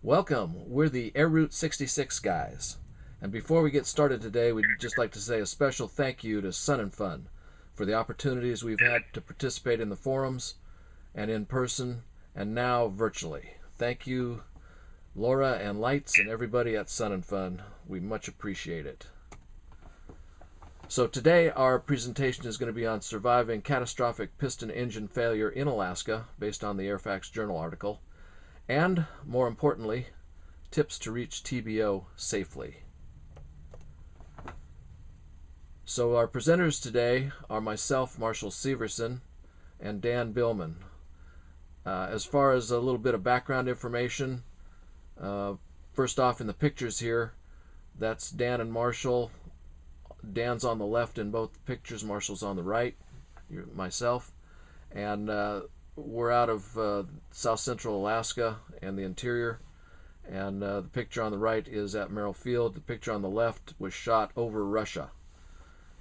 Welcome, we're the Air Route 66 guys. And before we get started today, we'd just like to say a special thank you to Sun and Fun for the opportunities we've had to participate in the forums and in person and now virtually. Thank you, Laura and Lights and everybody at Sun and Fun. We much appreciate it. So today our presentation is going to be on surviving catastrophic piston engine failure in Alaska based on the Airfax Journal article. And, more importantly, tips to reach TBO safely. So our presenters today are myself, Marshall Severson, and Dan Billman. As far as a little bit of background information, first off in the pictures here, that's Dan and Marshall. Dan's on the left in both pictures, Marshall's on the right, myself. And we're out of south central Alaska and the interior, and the picture on the right is at Merrill Field. The picture on the left was shot over Russia.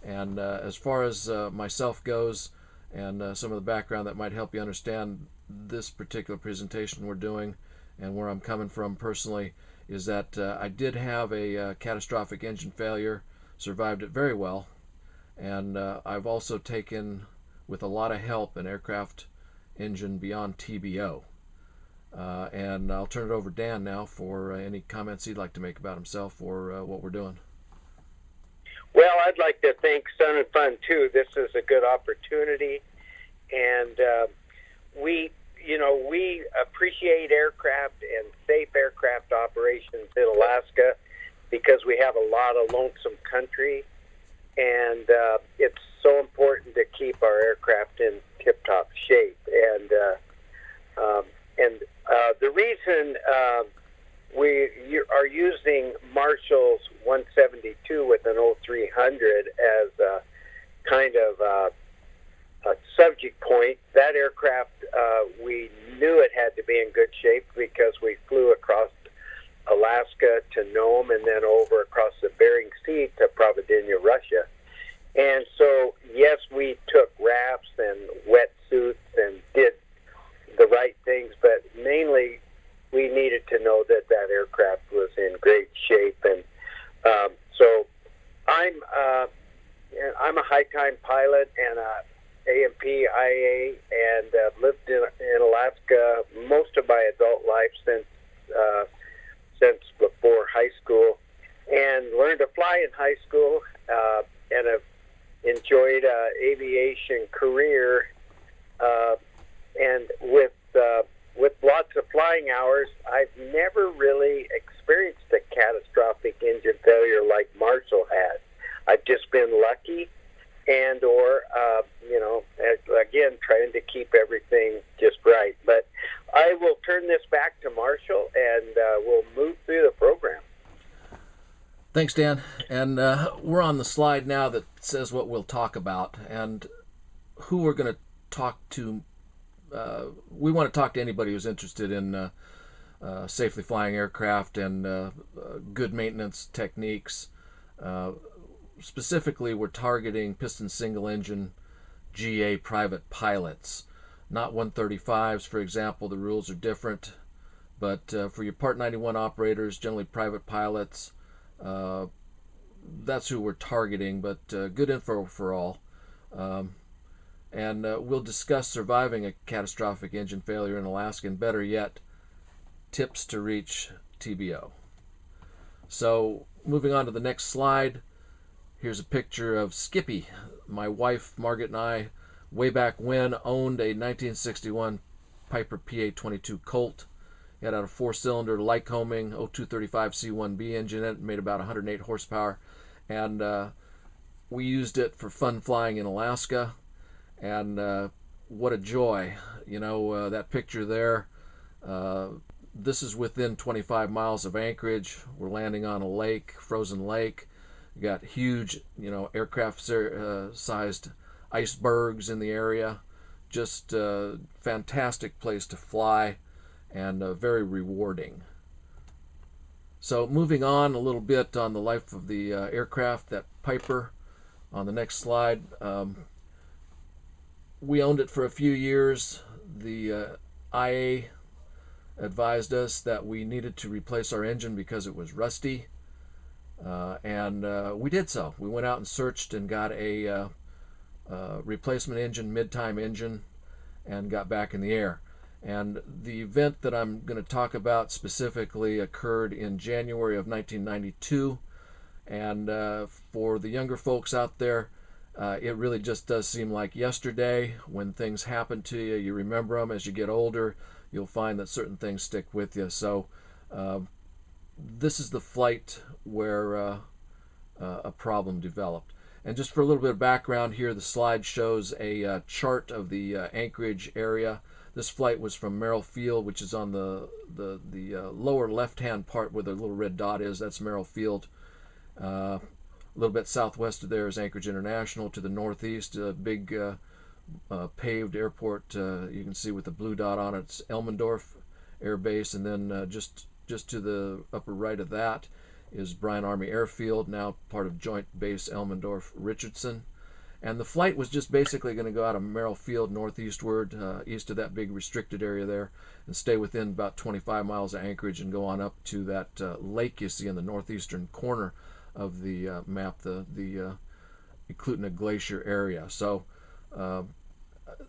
And as far as myself goes, and some of the background that might help you understand this particular presentation we're doing and where I'm coming from personally, is that I did have a catastrophic engine failure, survived it very well, and I've also taken, with a lot of help, an aircraft engine beyond TBO. And I'll turn it over to Dan now for any comments he'd like to make about himself or what we're doing. Well, I'd like to thank Sun and Fun too. This is a good opportunity, and we appreciate aircraft and safe aircraft operations in Alaska because we have a lot of lonesome country, and it's so important to keep our aircraft in tip-top shape. And the reason we are using Marshall's 172 with an 0300 as a kind of a subject point, that aircraft, we knew it had to be in good shape because we flew across Alaska to Nome and then over across the Bering Sea to Providencia, Russia. And so, yes, we took rafts and wetsuits and did the right things, but mainly we needed to know that that aircraft was in great shape. And so I'm a high-time pilot and a AMP IA, and lived in Alaska most of my adult life since before high school, and learned to fly in high school, and have enjoyed an aviation career, and with lots of flying hours, I've never really experienced a catastrophic engine failure like Marshall has. I've just been lucky, and again, trying to keep everything just right. But I will turn this back to Marshall, and we'll move through the program. Thanks, Dan. And we're on the slide now that says what we'll talk about and who we're going to talk to. We want to talk to anybody who's interested in safely flying aircraft and good maintenance techniques. Specifically, we're targeting piston single engine GA private pilots, not 135s, for example. The rules are different, but for your Part 91 operators, generally private pilots, that's who we're targeting, but good info for all. And we'll discuss surviving a catastrophic engine failure in Alaska, and better yet, tips to reach TBO. So moving on to the next slide, here's a picture of Skippy. My wife, Margaret, and I, way back when, owned a 1961 Piper PA-22 Colt. It had a 4-cylinder Lycoming 0235 C1B engine. It made about 108 horsepower. And we used it for fun flying in Alaska. And what a joy. That picture there, this is within 25 miles of Anchorage. We're landing on a lake, frozen lake. You got huge, aircraft-sized icebergs in the area. Just a fantastic place to fly, and very rewarding. So moving on a little bit on the life of the aircraft, that Piper on the next slide. We owned it for a few years. The IA advised us that we needed to replace our engine because it was rusty, and we did so. We went out and searched and got a replacement engine, mid-time engine, and got back in the air. And the event that I'm going to talk about specifically occurred in January of 1992. And for the younger folks out there, it really just does seem like yesterday. When things happen to you, you remember them. As you get older, you'll find that certain things stick with you. So this is the flight where a problem developed. And just for a little bit of background here, the slide shows a chart of the Anchorage area. This flight was from Merrill Field, which is on the lower left-hand part where the little red dot is. That's Merrill Field. A little bit southwest of there is Anchorage International. To the northeast, a big paved airport you can see with the blue dot on it. It's Elmendorf Air Base, and then just to the upper right of that is Bryan Army Airfield, now part of Joint Base Elmendorf-Richardson. And the flight was just basically going to go out of Merrill Field northeastward, east of that big restricted area there, and stay within about 25 miles of Anchorage and go on up to that lake you see in the northeastern corner of the map, the Eklutna Glacier area. So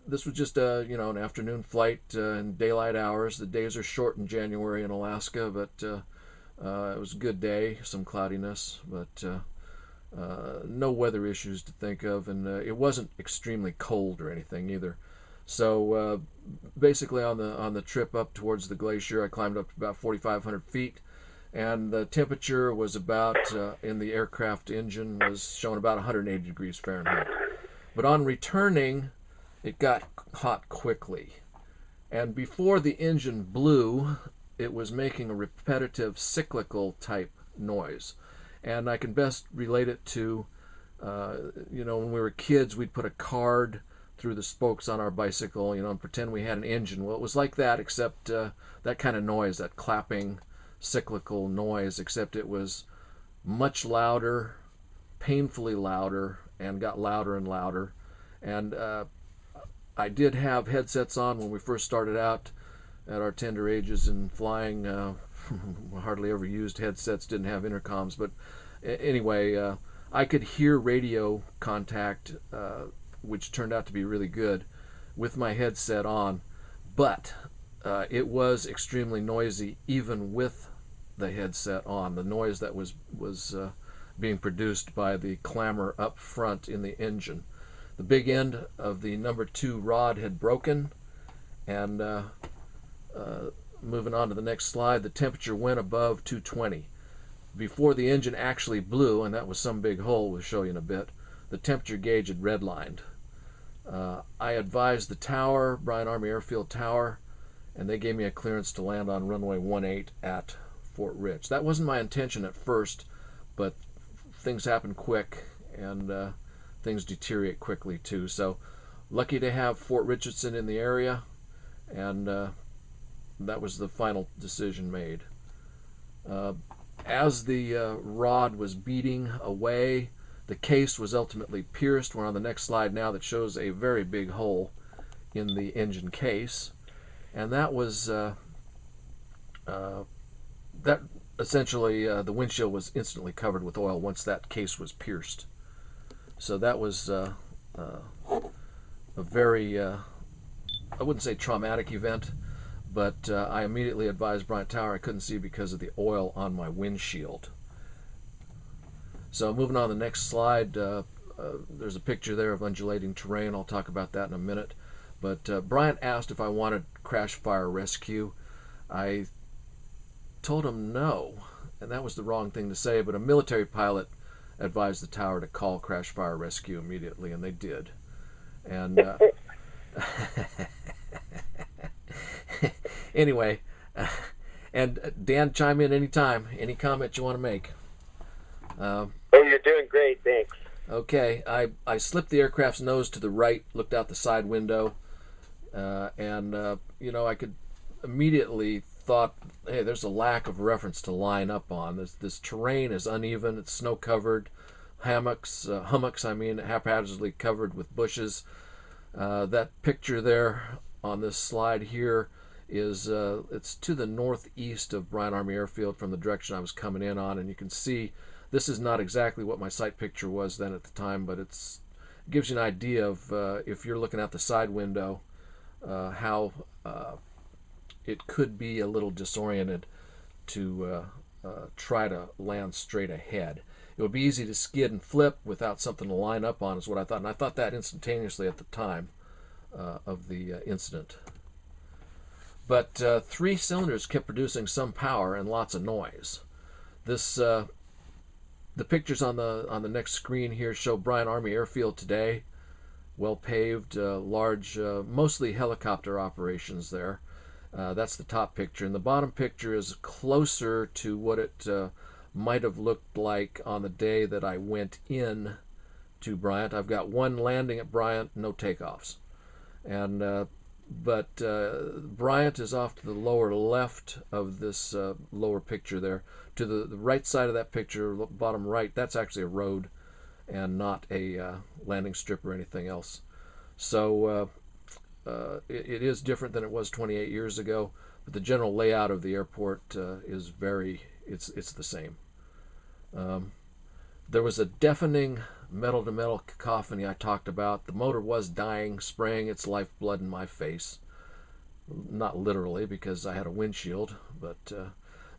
this was just an afternoon flight in daylight hours. The days are short in January in Alaska, but it was a good day, some cloudiness, but no weather issues to think of, and it wasn't extremely cold or anything either. So basically on the trip up towards the glacier, I climbed up to about 4,500 feet, and the temperature was about, in the aircraft engine, was showing about 180 degrees Fahrenheit. But on returning, it got hot quickly. And before the engine blew, it was making a repetitive cyclical type noise. And I can best relate it to, when we were kids, we'd put a card through the spokes on our bicycle, and pretend we had an engine. Well, it was like that, except that kind of noise, that clapping, cyclical noise, except it was much louder, painfully louder, and got louder and louder. And I did have headsets on when we first started out at our tender ages in flying. Hardly ever used headsets, didn't have intercoms, but anyway, I could hear radio contact, which turned out to be really good, with my headset on, but it was extremely noisy even with the headset on. The noise that was being produced by the clamor up front in the engine. The big end of the number 2 rod had broken, and moving on to the next slide, the temperature went above 220. Before the engine actually blew, and that was some big hole we'll show you in a bit, the temperature gauge had redlined. I advised the tower, Bryan Army Airfield Tower, and they gave me a clearance to land on runway 18 at Fort Rich. That wasn't my intention at first, but things happen quick, and things deteriorate quickly too. So lucky to have Fort Richardson in the area, and that was the final decision made. As the rod was beating away, the case was ultimately pierced. We're on the next slide now that shows a very big hole in the engine case, and that was that essentially the windshield was instantly covered with oil once that case was pierced. So that was a very I wouldn't say traumatic event, but I immediately advised Bryant Tower I couldn't see because of the oil on my windshield. So moving on to the next slide, there's a picture there of undulating terrain. I'll talk about that in a minute. But Bryant asked if I wanted crash fire rescue. I told him no, and that was the wrong thing to say, but a military pilot advised the tower to call crash fire rescue immediately, and they did. And anyway, and Dan, chime in anytime. Any comment you want to make? Oh, you're doing great, thanks. Okay, I slipped the aircraft's nose to the right, looked out the side window, and I could immediately thought, hey, there's a lack of reference to line up on. This terrain is uneven, it's snow covered, hummocks, haphazardly covered with bushes. That picture there on this slide here is it's to the northeast of Bryant Army Airfield from the direction I was coming in on, and you can see this is not exactly what my sight picture was then at the time, but it gives you an idea of if you're looking out the side window how it could be a little disoriented to try to land straight ahead. It would be easy to skid and flip without something to line up on, is what I thought, and I thought that instantaneously at the time of the incident. But 3 cylinders kept producing some power and lots of noise. The pictures on the next screen here show Bryant Army Airfield today, well paved, large, mostly helicopter operations there. That's the top picture, and the bottom picture is closer to what it might have looked like on the day that I went in to Bryant. I've got 1 landing at Bryant, no takeoffs, and but Bryant is off to the lower left of this lower picture there. To the right side of that picture, bottom right, that's actually a road and not a landing strip or anything else. So it is different than it was 28 years ago, but the general layout of the airport is it's the same. There was a deafening metal-to-metal cacophony I talked about. The motor was dying, spraying its lifeblood in my face. Not literally, because I had a windshield, but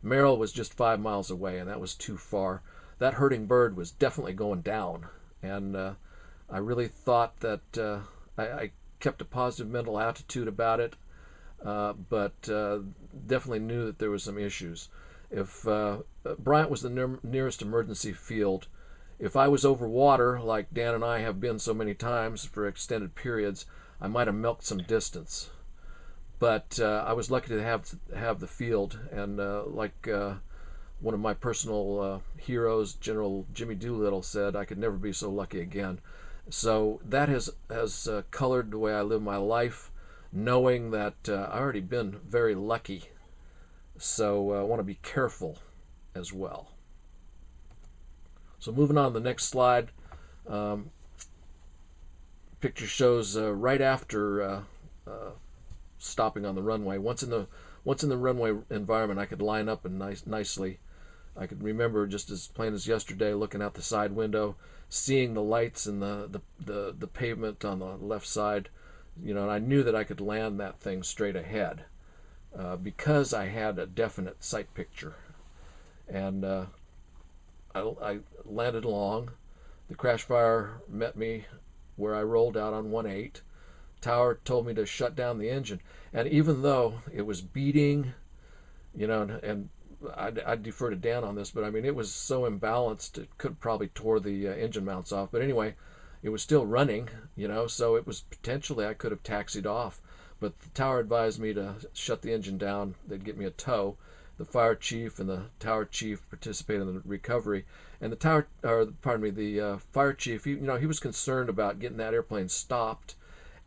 Merrill was just 5 miles away, and that was too far. That hurting bird was definitely going down, and I really thought that I kept a positive mental attitude about it, but definitely knew that there was some issues. If Bryant was the nearest emergency field, if I was over water, like Dan and I have been so many times for extended periods, I might have milked some distance. But I was lucky to have the field, and like one of my personal heroes, General Jimmy Doolittle, said, I could never be so lucky again. So that has colored the way I live my life, knowing that I've already been very lucky. So I want to be careful as well. So moving on to the next slide, picture shows right after stopping on the runway. Once in the runway environment, I could line up and nicely. I could remember just as plain as yesterday, looking out the side window, seeing the lights and the pavement on the left side, and I knew that I could land that thing straight ahead because I had a definite sight picture. And I landed along. The crash fire met me where I rolled out on 1-8. Tower told me to shut down the engine, and even though it was beating, and I defer to Dan on this, but I mean, it was so imbalanced it could probably tore the engine mounts off. But anyway, it was still running, so it was potentially I could have taxied off. But the tower advised me to shut the engine down. They'd get me a tow. The fire chief and the tower chief participated in the recovery, and the fire chief, he was concerned about getting that airplane stopped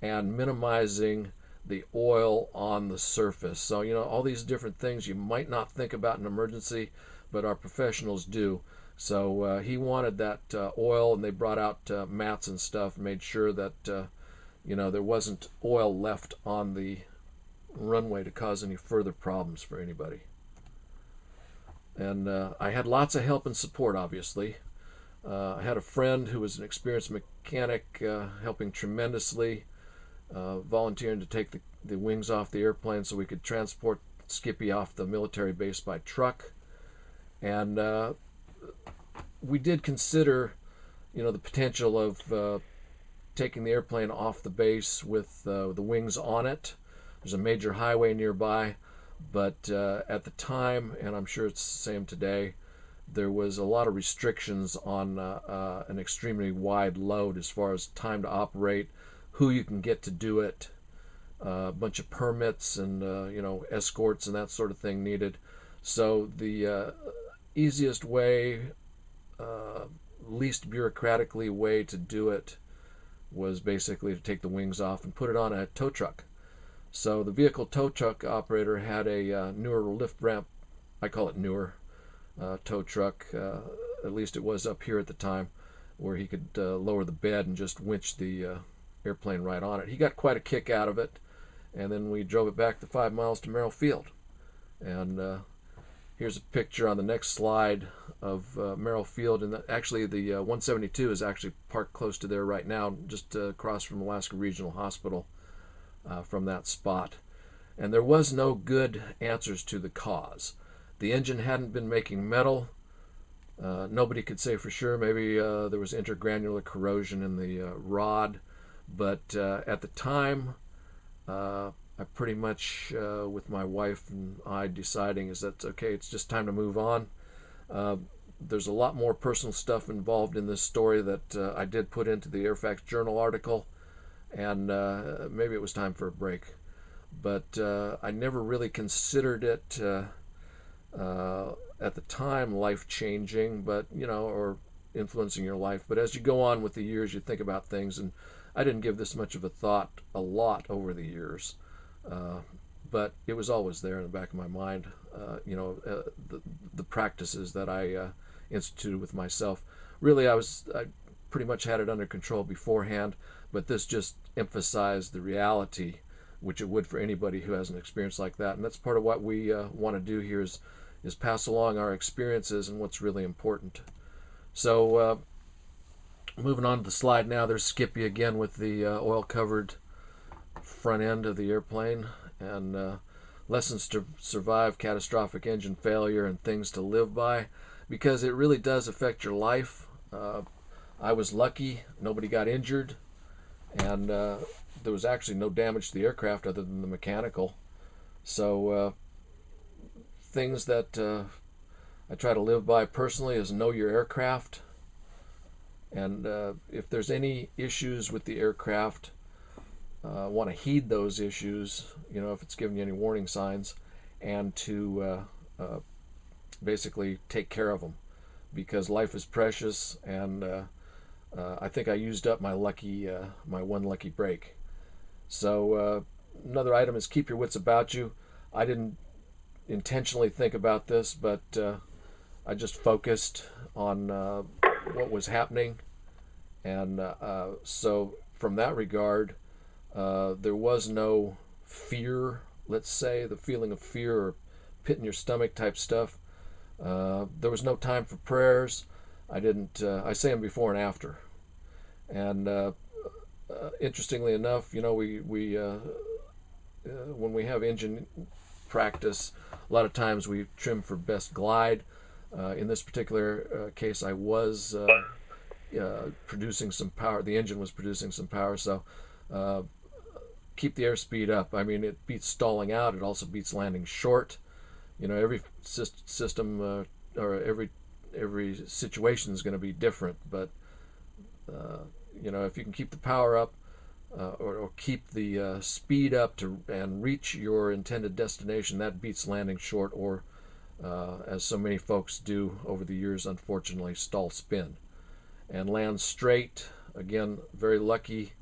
and minimizing the oil on the surface. So, all these different things you might not think about in an emergency, but our professionals do. So he wanted that oil, and they brought out mats and stuff, and made sure that there wasn't oil left on the runway to cause any further problems for anybody. And I had lots of help and support, obviously. I had a friend who was an experienced mechanic helping tremendously, volunteering to take the wings off the airplane so we could transport Skippy off the military base by truck. And we did consider, the potential of taking the airplane off the base with the wings on it. There's a major highway nearby, but at the time, and I'm sure it's the same today, there was a lot of restrictions on an extremely wide load as far as time to operate, who you can get to do it, a bunch of permits and escorts and that sort of thing needed. So the easiest way, least bureaucratically way to do it was basically to take the wings off and put it on a tow truck. So the vehicle tow truck operator had a newer lift ramp, I call it newer, tow truck, at least it was up here at the time, where he could lower the bed and just winch the airplane right on it. He got quite a kick out of it, and then we drove it back the 5 miles to Merrill Field. And here's a picture on the next slide of Merrill Field, and actually the 172 is actually parked close to there right now, just across from Alaska Regional Hospital from that spot. And there was no good answers to the cause. The engine hadn't been making metal. Nobody could say for sure. Maybe there was intergranular corrosion in the rod, but at the time, I pretty much, with my wife and I deciding is that, okay, it's just time to move on. There's a lot more personal stuff involved in this story that I did put into the Airfax Journal article, and maybe it was time for a break. But I never really considered it at the time life-changing, but, or influencing your life. But as you go on with the years, you think about things, and I didn't give this much of a thought a lot over the years. But it was always there in the back of my mind, the practices that I instituted with myself. Really, I pretty much had it under control beforehand, but this just emphasized the reality, which it would for anybody who has an experience like that. And that's part of what we want to do here is pass along our experiences and what's really important. So moving on to the slide now, there's Skippy again with the oil-covered front end of the airplane, and lessons to survive catastrophic engine failure and things to live by, because it really does affect your life. I was lucky, nobody got injured, and there was actually no damage to the aircraft other than the mechanical. So things that I try to live by personally is know your aircraft, and if there's any issues with the aircraft, want to heed those issues, if it's giving you any warning signs, and to basically take care of them, because life is precious. And I think I used up my one lucky break. So another item is keep your wits about you. I didn't intentionally think about this, but I just focused on what was happening, and so from that regard, there was no fear, let's say, the feeling of fear or pit in your stomach type stuff. There was no time for prayers. I say them before and after. And interestingly enough, we when we have engine practice, a lot of times we trim for best glide. In this particular case, I was producing some power. The engine was producing some power, so keep the airspeed up. I mean, it beats stalling out. It also beats landing short. Every system or every situation is going to be different, but if you can keep the power up or keep the speed up and reach your intended destination, that beats landing short, or as so many folks do over the years, unfortunately, stall spin. And land straight. Again, very lucky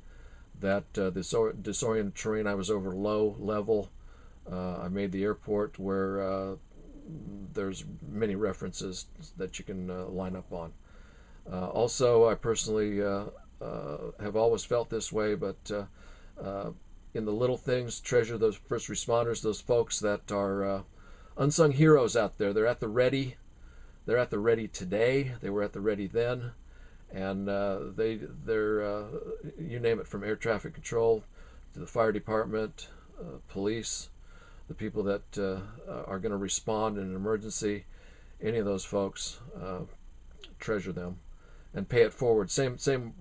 that this disoriented terrain, I was over low level. I made the airport where there's many references that you can line up on. Also, I personally have always felt this way, but in the little things, treasure those first responders, those folks that are unsung heroes out there. They're at the ready. They're at the ready today. They were at the ready then. And they're you name it, from air traffic control to the fire department, police, the people that are going to respond in an emergency. Any of those folks, treasure them and pay it forward. Same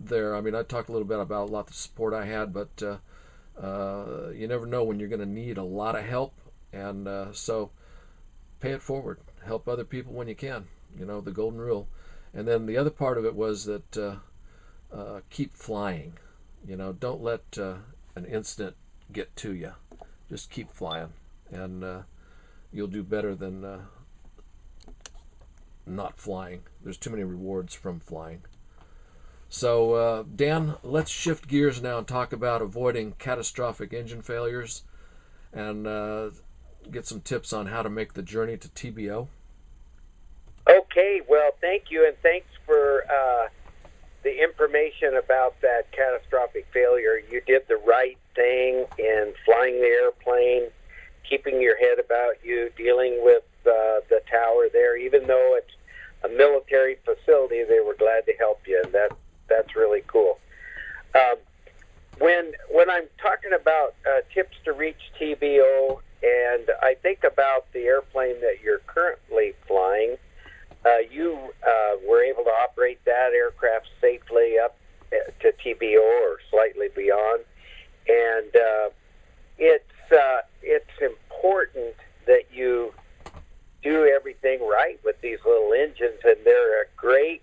there. I mean, I talked a little bit about a lot of the support I had, but you never know when you're going to need a lot of help, and so pay it forward. Help other people when you can. The golden rule. And then the other part of it was that keep flying. Don't let an incident get to you. Just keep flying, and you'll do better than not flying. There's too many rewards from flying. So, Dan, let's shift gears now and talk about avoiding catastrophic engine failures, and get some tips on how to make the journey to TBO. Okay, well, thank you, and thanks for the information about that catastrophic failure. You did the right thing in flying the airplane, keeping your head about you, dealing with the tower there. Even though it's a military facility, they were glad to help you, and that's really cool. When I'm talking about tips to reach TBO, and I think about the airplane that you're currently flying, you were able to operate that aircraft safely up to TBO or slightly beyond, and it's important that you do everything right with these little engines, and they're a great.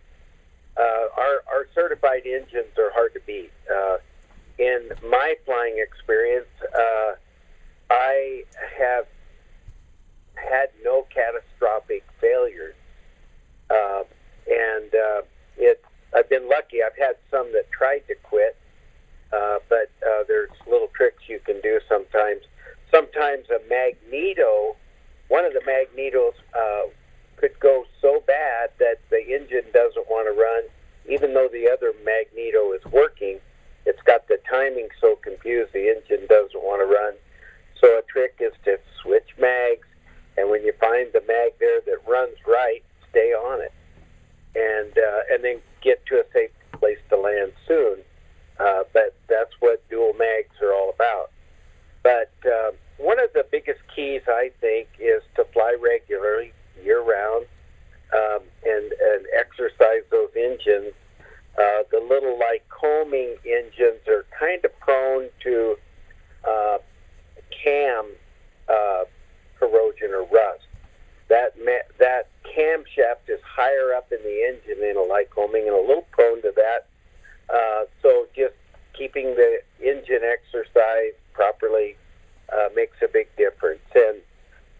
Our certified engines are hard to beat. In my flying experience, I have had no catastrophic failures, and I've been lucky. I've had some that tried to quit, but there's little tricks you can do sometimes. Sometimes a magneto, one of the magnetos could go so bad that the engine doesn't want to run, even though the other magneto is working. It's got the timing so confused the engine doesn't want to run. So a trick is to switch mags, and when you find the mag there that runs right, stay on it, and then get to a safe place to land soon. But that's what dual mags are all about. But one of the biggest keys, I think, is to fly regularly, year-round, and exercise those engines. The little Lycoming engines are kind of prone to cam corrosion or rust. That camshaft is higher up in the engine in a Lycoming and a little prone to that. So just keeping the engine exercised properly makes a big difference. And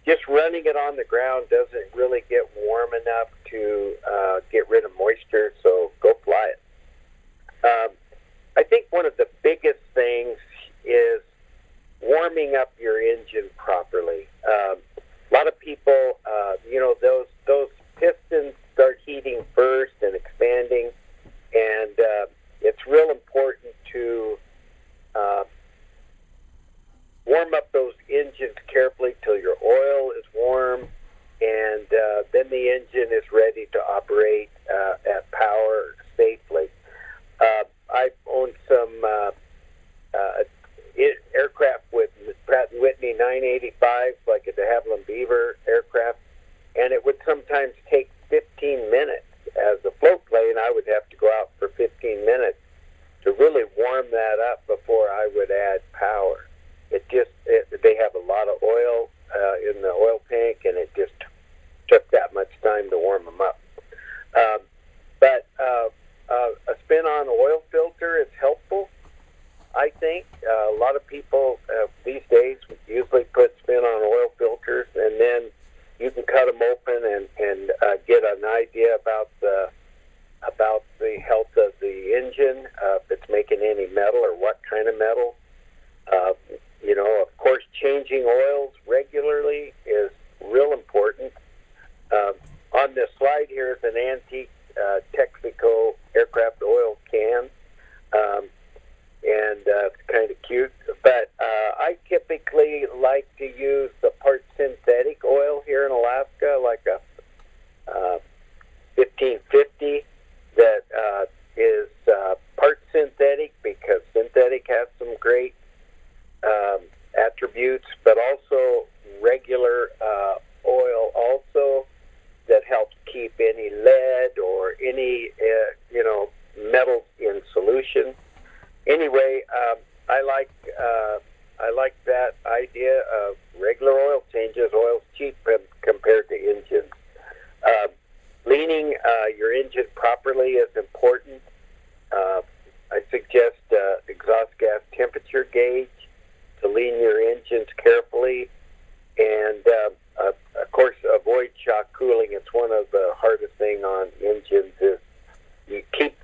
just running it on the ground doesn't really get warm enough to get rid of moisture, so go fly it. I think one of the biggest things is warming up your engine properly. A lot of people, those pistons start heating first and expanding, and it's real important to warm up those engines carefully till your oil is warm, and then the engine is ready to operate at power safely. I've owned some aircraft with Pratt & Whitney 985s, like a de Havilland Beaver aircraft, and it would sometimes take 15 minutes. As a float plane, I would have to go out for 15 minutes to really warm that up before I would add power. They have a lot of oil in the oil tank, and it just took that much time to warm them up. But a spin-on oil filter is helpful, I think. A lot of people these days usually put spin-on oil filters, and then you can cut them open and get an idea about the health of the engine, if it's making any metal or what kind of metal. Of course, changing oils regularly is real important. On this slide here is an antique Texaco aircraft oil can, and it's kind of cute. But I typically like to use the part synthetic oil here in Alaska, like a 1550 that is part synthetic, because synthetic has some great attributes, but also regular oil also that helps keep any lead or any metals in solution. Anyway, I like that idea of regular oil changes. Oil's cheap compared to engines. Leaning your engine properly is important. I suggest exhaust gas temperature gauge to lean your engines carefully, and of course avoid shock cooling. It's one of the hardest thing on engines is you keep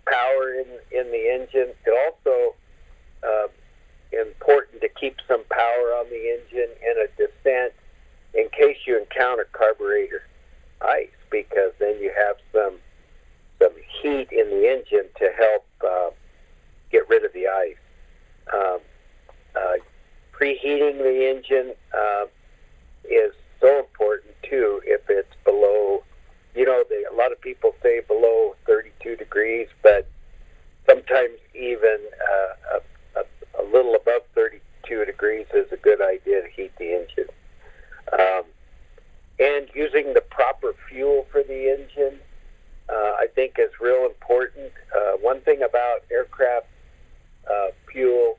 power in the engine. It also important to keep some power on the engine in a descent in case you encounter carburetor ice, because then you have some heat in the engine to help get rid of the ice. a lot of people say below 32 degrees, but sometimes even a little above 32 degrees is a good idea to heat the engine. And using the proper fuel for the engine, I think, is real important. One thing about aircraft fuel,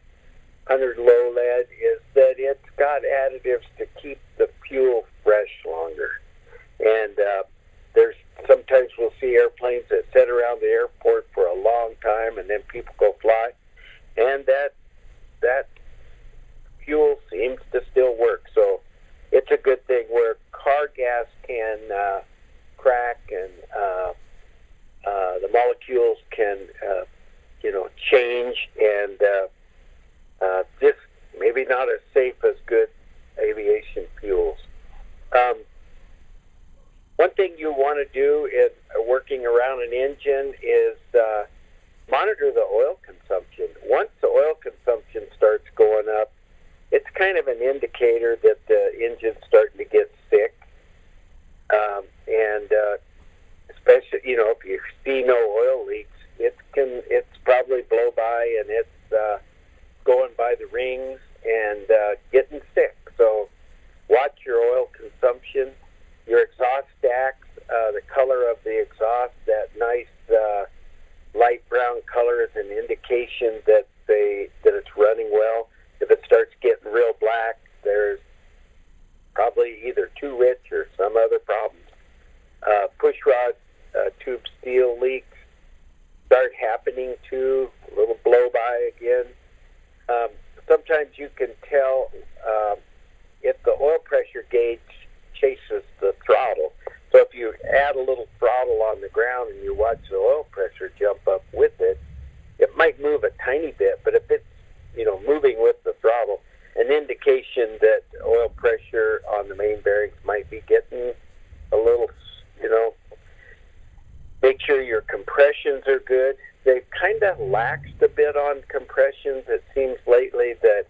100 low lead, is that it's got additives to keep the fuel fresh longer. And sometimes we'll see airplanes that sit around the airport for a long time, and then people go fly, and that fuel seems to still work. So it's a good thing. Where car gas can crack and the molecules can change, and this maybe not as safe as good aviation fuels. One thing you want to do in working around an engine is monitor the oil consumption. Once the oil consumption starts going up, it's kind of an indicator that the engine's starting to get sick. And especially, if you see no oil leaks, it's probably blow by and it's going by the rings and getting sick. So watch your oil consumption. Your exhaust stacks, the color of the exhaust, that nice light brown color, is an indication that it's running well. If it starts getting real black, there's probably either too rich or some other problems. Push rod tube steel leaks start happening too, a little blow by again. Sometimes you can tell if the oil pressure gauge chases the throttle. So if you add a little throttle on the ground and you watch the oil pressure jump up with it, it might move a tiny bit, but if it's moving with the throttle, an indication that oil pressure on the main bearings might be getting a little, make sure your compressions are good. They've kind of laxed a bit on compressions. It seems lately that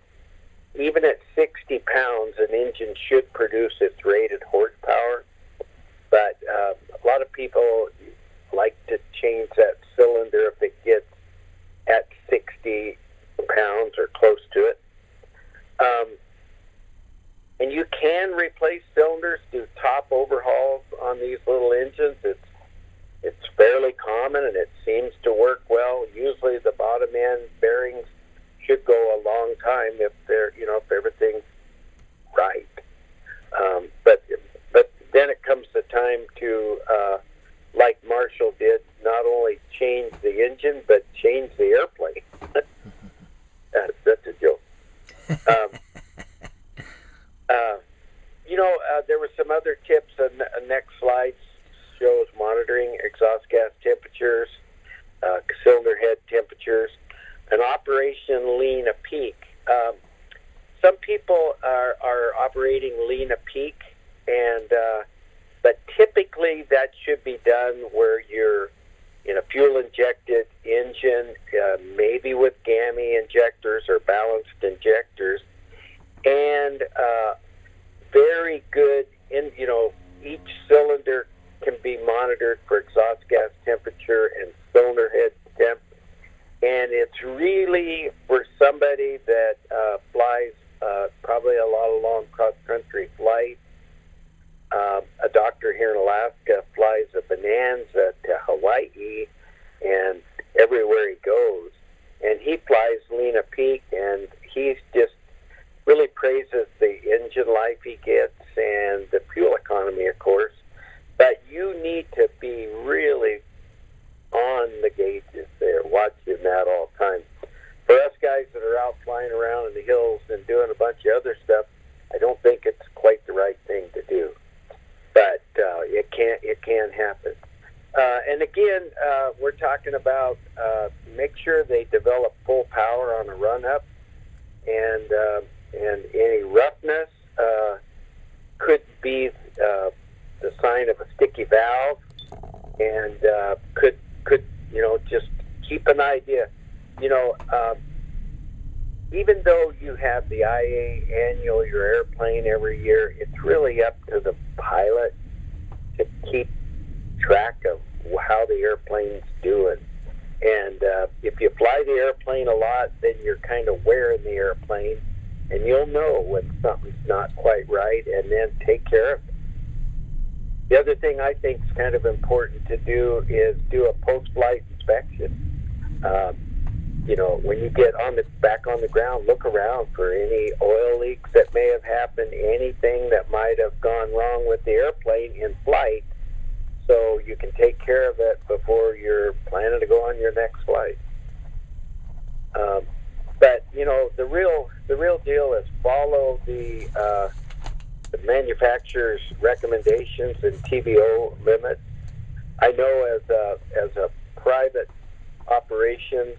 even at 60 pounds, an engine should produce its rated horsepower. But a lot of people like to change that cylinder if it gets at 60 pounds or close to it. And you can replace cylinders, do top overhauls on these little engines. It's fairly common, and it seems to work well. Usually the bottom end bearings should go a long time if they're, if everything's right. But then it comes the time to, like Marshall did, not only change the engine, but change the airplane. That's a joke. There were some other tips. Next slide shows monitoring exhaust gas temperatures, cylinder head temperatures, and Operation Lean a Peak. Some people are operating Lean a Peak, but typically that should be done where you're in a fuel-injected engine, maybe with GAMI injectors or balanced injectors, and very good. Each cylinder can be monitored for exhaust gas temperature and cylinder head temp, and it's really for somebody that flies probably a lot of long cross-country flights. A doctor here in Alaska flies a Bonanza to Hawaii, and everywhere he goes, and he flies Lena Peak, and he's just really praises the engine life he gets and the fuel economy, of course. But you need to be really on the gauges there, watching that all the time. For us guys that are out flying around in the hills and doing a bunch of other stuff, I don't think it's quite the right thing to do. But it can happen. And again, we're talking about make sure they develop full power on a run-up, and any roughness could be the sign of a sticky valve, and could just keep an idea. Even though you have the IA annual your airplane every year, it's really up to the pilot to keep track of how the airplane's doing. And if you fly the airplane a lot, then you're kind of wearing the airplane, and you'll know when something's not quite right, and then take care of it. The other thing I think is kind of important to do is do a post-flight inspection. When you get back on the ground, look around for any oil leaks that may have happened, anything that might have gone wrong with the airplane in flight, so you can take care of it before you're planning to go on your next flight. But the real deal is follow the manufacturer's recommendations and TBO limits. I know as a private operation,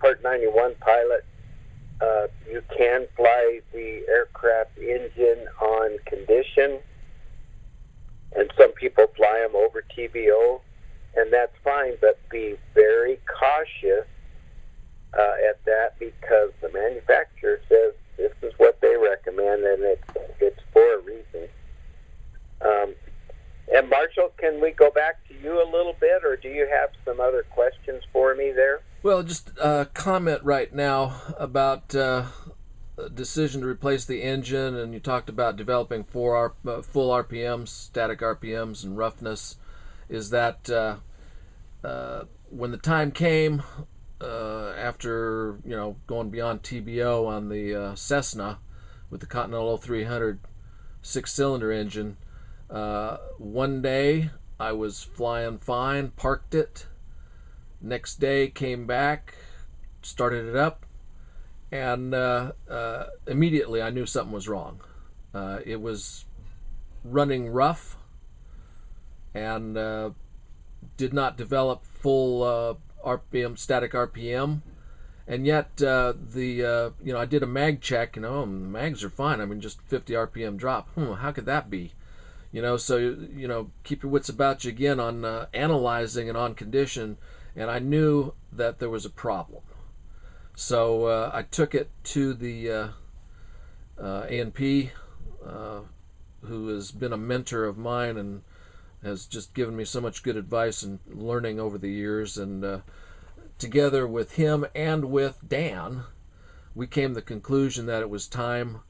Part 91 pilot, you can fly the aircraft engine on condition, and some people fly them over TBO, and that's fine, but be very cautious at that, because the manufacturer says this is what they recommend, and it's for a reason. And Marshall, can we go back to you a little bit, or do you have some other questions for me there? Well, just a comment right now about a decision to replace the engine, and you talked about developing full RPMs, static RPMs, and roughness. Is that when the time came, after going beyond TBO on the Cessna with the Continental 300 six-cylinder engine, one day I was flying fine, parked it. Next day came back, started it up, and immediately I knew something was wrong. It was running rough and did not develop full RPM, static RPM, and yet I did a mag check. The mags are fine. I mean, just 50 RPM drop. How could that be? So keep your wits about you again on analyzing and on condition. And I knew that there was a problem. So I took it to the A&P, who has been a mentor of mine and has just given me so much good advice and learning over the years. And together with him and with Dan, we came to the conclusion that it was time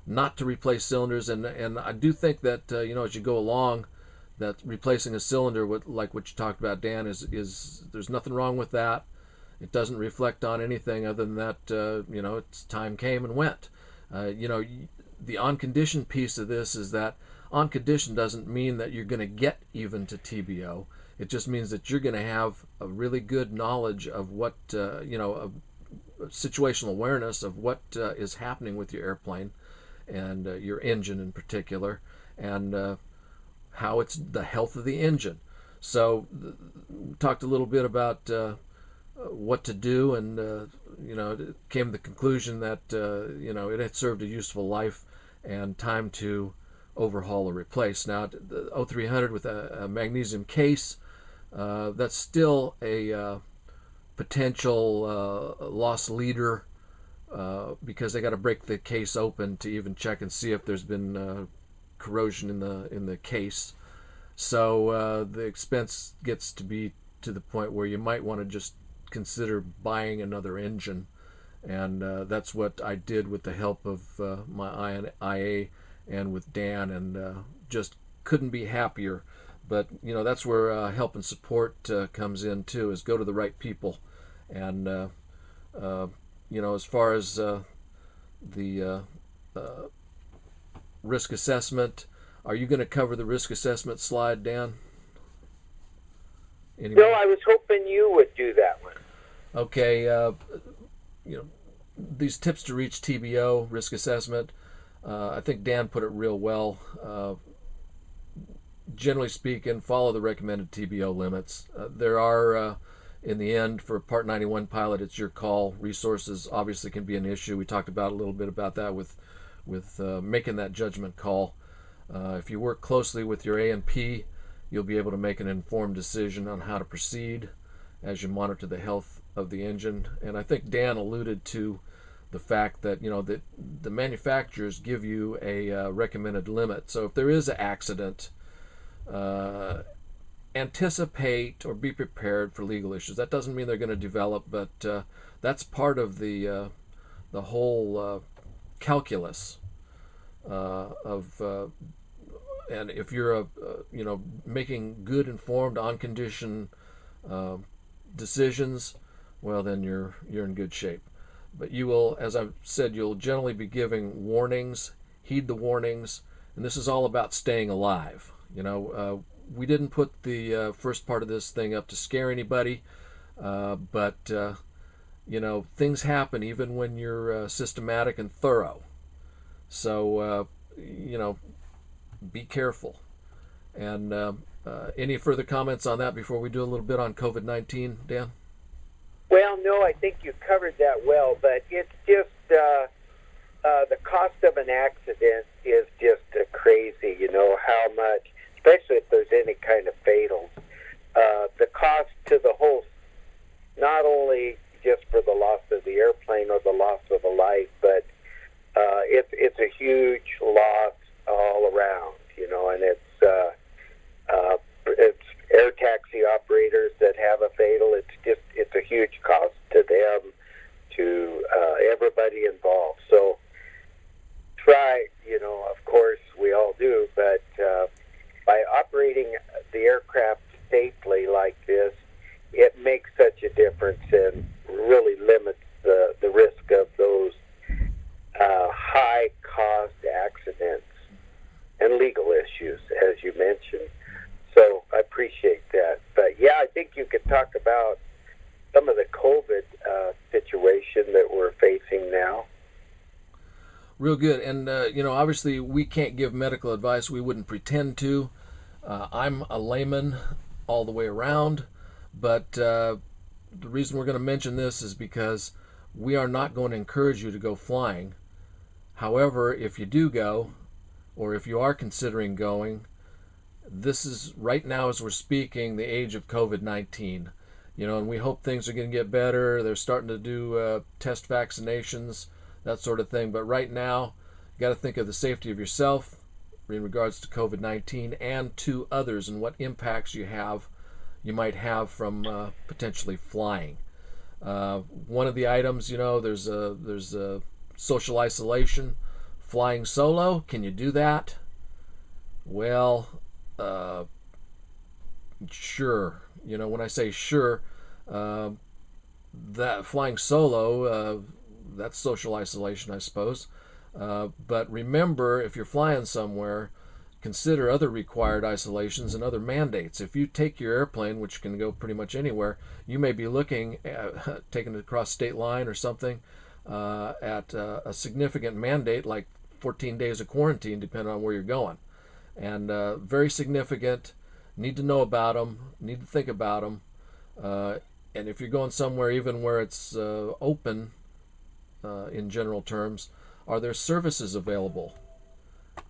not to replace cylinders. And I do think that, as you go along, that replacing a cylinder, like what you talked about, Dan, is there's nothing wrong with that. It doesn't reflect on anything other than that, it's time came and went. The on-condition piece of this is that on-condition doesn't mean that you're going to get even to TBO. It just means that you're going to have a really good knowledge of what, a situational awareness of what is happening with your airplane and your engine in particular, and how it's the health of the engine. So we talked a little bit about what to do, and it came to the conclusion that it had served a useful life and time to overhaul or replace. Now the 0300 with a magnesium case, that's still a potential loss leader, because they got to break the case open to even check and see if there's been corrosion in the case. So the expense gets to be to the point where you might want to just consider buying another engine, and that's what I did with the help of my IA and with Dan, and just couldn't be happier. But that's where help and support comes in too, is go to the right people. And as far as the risk assessment, are you going to cover the risk assessment slide, Dan? No, I was hoping you would do that one. Okay. These tips to reach TBO risk assessment, I think Dan put it real well. Generally speaking, follow the recommended TBO limits. There are, in the end, for Part 91 pilot, it's your call. Resources obviously can be an issue. We talked about a little bit about that with making that judgment call. If you work closely with your A&P, you'll be able to make an informed decision on how to proceed as you monitor the health of the engine. And I think Dan alluded to the fact that that the manufacturers give you a recommended limit. So if there is an accident, anticipate or be prepared for legal issues. That doesn't mean they're going to develop, but that's part of the whole calculus of and if you're making good, informed, on condition decisions, well, then you're in good shape. But you will, as I've said, you'll generally be giving warnings. Heed the warnings, and this is all about staying alive. We didn't put the first part of this thing up to scare anybody, but things happen even when you're systematic and thorough. So be careful. And any further comments on that before we do a little bit on COVID-19, Dan? Well, no, I think you covered that well, but it's just the cost of an accident is just crazy, how much, especially if there's any kind of fatals. The cost to the whole, not only just for the loss of the airplane or the loss of a life, but it's a huge loss all around, and it's air taxi operators that have a fatal. It's a huge cost to them, to everybody involved. So try, of course we all do, but by operating the aircraft safely like this, it makes such a difference and really limits the risk of those high cost accidents and legal issues, as you mentioned. So I appreciate that. But yeah, I think you could talk about some of the COVID situation that we're facing now. Real good. And, obviously we can't give medical advice. We wouldn't pretend to. I'm a layman all the way around. But the reason we're going to mention this is because we are not going to encourage you to go flying. However, if you do go, or if you are considering going, this is right now as we're speaking the age of COVID-19, and we hope things are going to get better. They're starting to do test vaccinations, that sort of thing. But right now, you got to think of the safety of yourself in regards to COVID-19 and to others and what impacts you might have from potentially flying. One of the items, there's a social isolation. Flying solo, can you do that? Well, sure. When I say sure, that flying solo, that's social isolation, I suppose. But remember, if you're flying somewhere, consider other required isolations and other mandates. If you take your airplane, which can go pretty much anywhere, you may be looking at taking it across state line or something at a significant mandate like 14 days of quarantine, depending on where you're going. And very significant. Need to know about them. Need to think about them. And if you're going somewhere even where it's open in general terms, are there services available?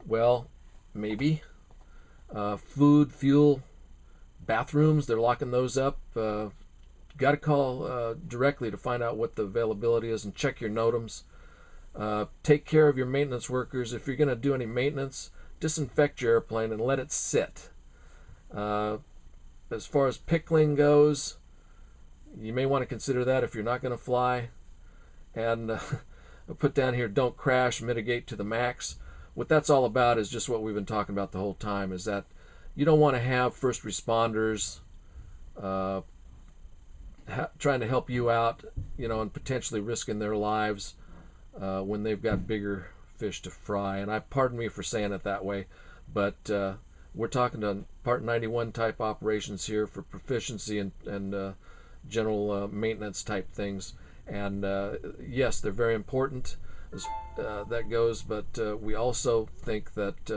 Well, maybe. Food, fuel, bathrooms, they're locking those up. Got to call directly to find out what the availability is and check your NOTAMs. Take care of your maintenance workers. If you're going to do any maintenance, disinfect your airplane and let it sit. As far as pickling goes, you may want to consider that if you're not going to fly. And I'll put down here, don't crash, mitigate to the max. What that's all about is just what we've been talking about the whole time, is that you don't want to have first responders trying to help you out, and potentially risking their lives when they've got bigger fish to fry. And pardon me for saying it that way, but we're talking to Part 91 type operations here for proficiency and general maintenance type things. And yes, they're very important as that goes, but we also think that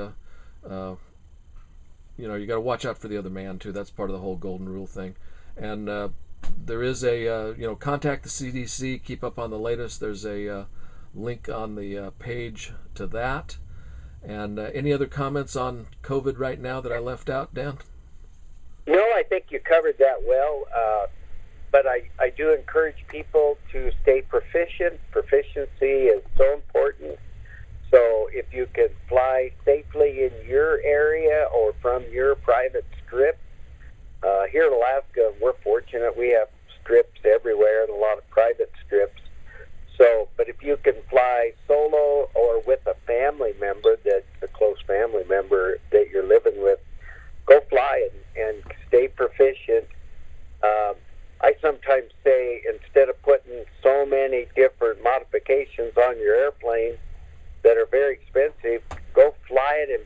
you got to watch out for the other man too. That's part of the whole golden rule thing. And there is a contact the CDC, keep up on the latest. There's a link on the page to that. And any other comments on COVID right now that I left out, Dan? No, I think you covered that well. But I do encourage people to stay proficient. Proficiency is so important. So if you can fly safely in your area or from your private script,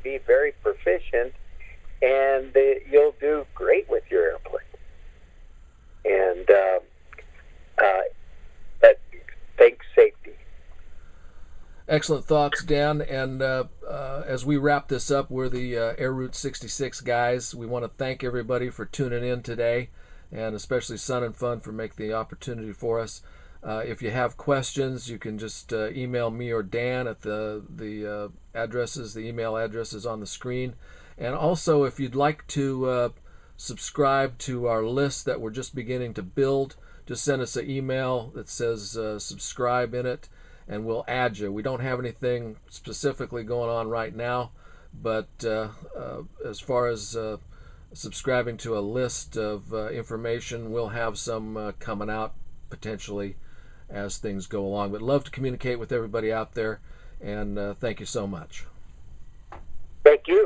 be very proficient, and you'll do great with your airplane. And but think safety. Excellent thoughts, Dan. And as we wrap this up, we're the Air Route 66 guys. We want to thank everybody for tuning in today, and especially Sun and Fun for making the opportunity for us. If you have questions, you can just email me or Dan at the addresses, the email addresses on the screen. And also, if you'd like to subscribe to our list that we're just beginning to build, just send us an email that says subscribe in it, and we'll add you. We don't have anything specifically going on right now, but as far as subscribing to a list of information, we'll have some coming out potentially as things go along. But love to communicate with everybody out there, and thank you so much. Thank you.